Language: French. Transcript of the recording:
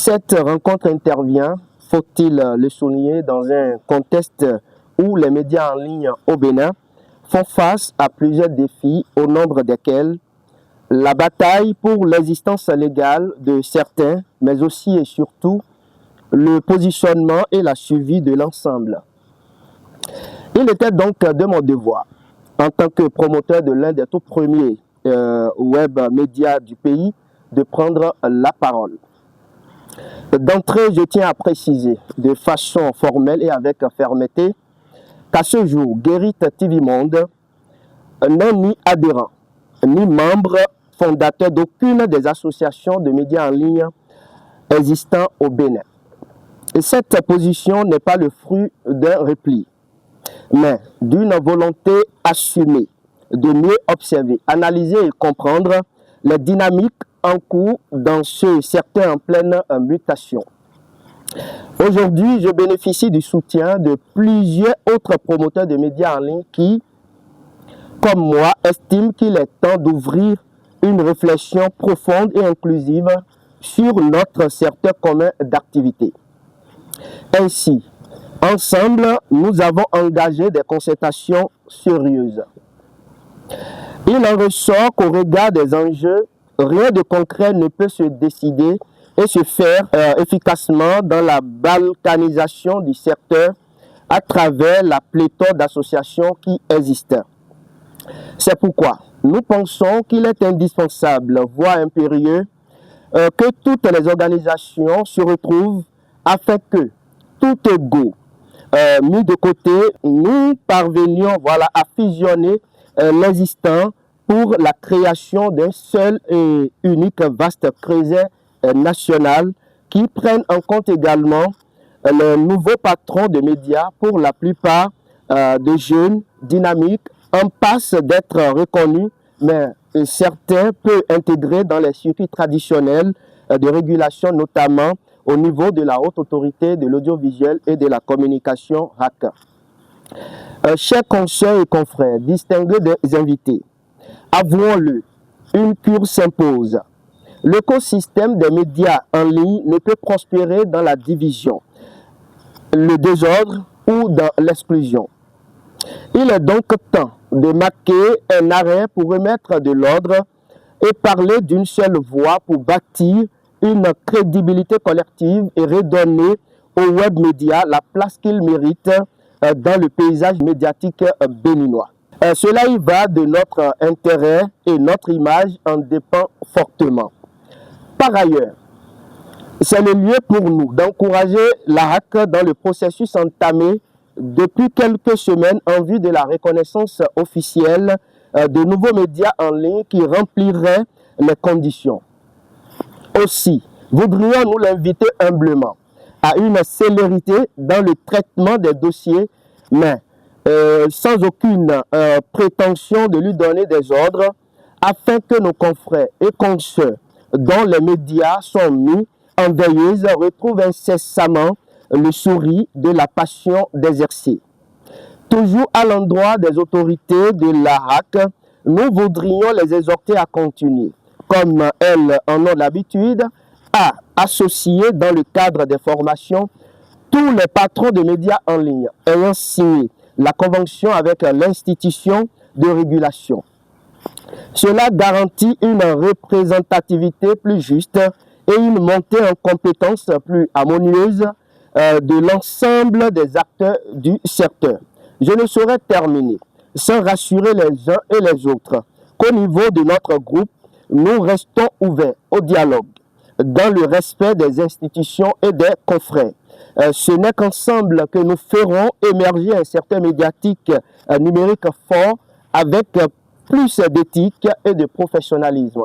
Cette rencontre intervient, faut-il le souligner, dans un contexte où les médias en ligne au Bénin font face à plusieurs défis, au nombre desquels la bataille pour l'existence légale de certains, mais aussi et surtout le positionnement et la suivi de l'ensemble. Il était donc de mon devoir, en tant que promoteur de l'un des tout premiers web médias du pays, de prendre la parole. D'entrée, je tiens à préciser de façon formelle et avec fermeté qu'à ce jour, Guérit TV Monde n'est ni adhérent, ni membre fondateur d'aucune des associations de médias en ligne existant au Bénin. Et cette position n'est pas le fruit d'un repli, mais d'une volonté assumée de mieux observer, analyser et comprendre les dynamiques en cours dans ce secteur en pleine mutation. Aujourd'hui, je bénéficie du soutien de plusieurs autres promoteurs de médias en ligne qui, comme moi, estiment qu'il est temps d'ouvrir une réflexion profonde et inclusive sur notre secteur commun d'activité. Ainsi, ensemble, nous avons engagé des concertations sérieuses. Il en ressort qu'au regard des enjeux, rien de concret ne peut se décider et se faire efficacement dans la balkanisation du secteur à travers la pléthore d'associations qui existent. C'est pourquoi nous pensons qu'il est indispensable, voire impérieux, que toutes les organisations se retrouvent afin que, tout ego mis de côté, nous parvenions à fusionner l'existant pour la création d'un seul et unique vaste creuset national qui prenne en compte également les nouveaux patrons de médias, pour la plupart de jeunes, dynamiques, en passe d'être reconnus, mais certains peu intégrés dans les circuits traditionnels de régulation, notamment au niveau de la haute autorité de l'audiovisuel et de la communication RAC. Chers consoeurs et confrères, distingués des invités, avouons-le, une cure s'impose. L'écosystème des médias en ligne ne peut prospérer dans la division, le désordre ou dans l'exclusion. Il est donc temps de marquer un arrêt pour remettre de l'ordre et parler d'une seule voix pour bâtir une crédibilité collective et redonner aux web médias la place qu'ils méritent dans le paysage médiatique béninois. Cela y va de notre intérêt et notre image en dépend fortement. Par ailleurs, c'est le lieu pour nous d'encourager la RAC dans le processus entamé depuis quelques semaines en vue de la reconnaissance officielle de nouveaux médias en ligne qui rempliraient les conditions. Aussi, voudrions-nous l'inviter humblement à une célérité dans le traitement des dossiers, mais sans aucune prétention de lui donner des ordres, afin que nos confrères et consoeurs dont les médias sont mis en veilleuse retrouvent incessamment le sourire de la passion d'exercer. Toujours à l'endroit des autorités de la RAC, nous voudrions les exhorter à continuer, comme elles en ont l'habitude, à associer dans le cadre des formations tous les patrons de médias en ligne ayant signé la convention avec l'institution de régulation. Cela garantit une représentativité plus juste et une montée en compétences plus harmonieuse de l'ensemble des acteurs du secteur. Je ne saurais terminer sans rassurer les uns et les autres qu'au niveau de notre groupe, nous restons ouverts au dialogue dans le respect des institutions et des confrères. Ce n'est qu'ensemble que nous ferons émerger un secteur médiatique numérique fort avec plus d'éthique et de professionnalisme.